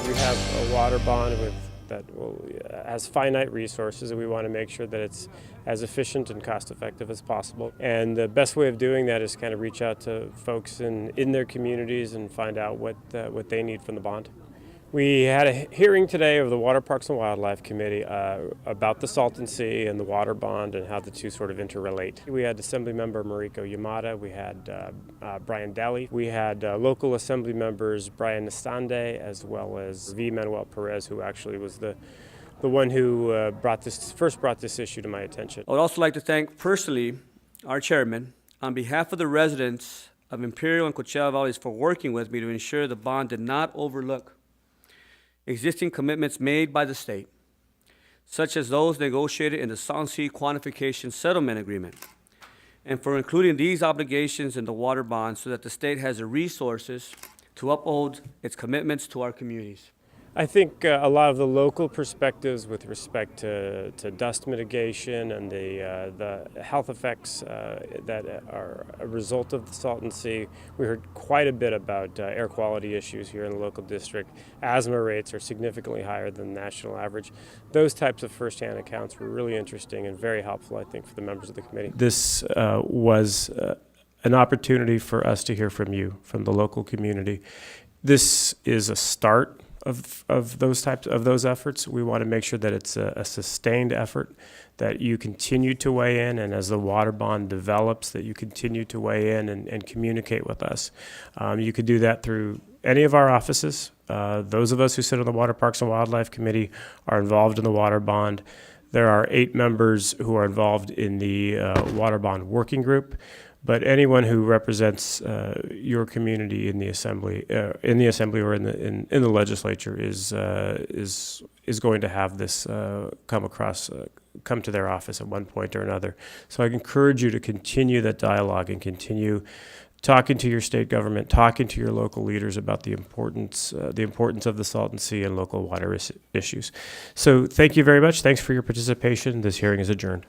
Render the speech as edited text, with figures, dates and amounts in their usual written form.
We have a water bond has finite resources, and we want to make sure that it's as efficient and cost effective as possible. And the best way of doing that is kind of reach out to folks in their communities and find out what they need from the bond. We had a hearing today of the Water Parks and Wildlife Committee about the Salton Sea and the water bond and how the two sort of interrelate. We had Assemblymember Mariko Yamada, we had Brian Daly, we had local Assembly members Brian Nastande, as well as V. Manuel Perez, who actually was the one who first brought this issue to my attention. I would also like to thank personally our chairman on behalf of the residents of Imperial and Coachella Valleys for working with me to ensure the bond did not overlook existing commitments made by the state, such as those negotiated in the Salton Sea Quantification Settlement Agreement, and for including these obligations in the water bond so that the state has the resources to uphold its commitments to our communities. I think a lot of the local perspectives with respect to dust mitigation and the health effects that are a result of the Salton Sea. We heard quite a bit about air quality issues here in the local district. Asthma rates are significantly higher than the national average. Those types of firsthand accounts were really interesting and very helpful, I think, for the members of the committee. This was an opportunity for us to hear from you, from the local community. This is a start of those efforts. We want to make sure that it's a sustained effort, that you continue to weigh in, and as the water bond develops, that you continue to weigh in and communicate with us. You could do that through any of our offices. Those of us who sit on the Water Parks and Wildlife Committee are involved in the water bond. There are 8 members who are involved in the water bond working group. But anyone who represents your community in the assembly, or in the legislature, is going to have this come to their office at one point or another. So I encourage you to continue that dialogue and continue talking to your state government, talking to your local leaders about the importance of the Salton Sea and local water issues. So thank you very much. Thanks for your participation. This hearing is adjourned.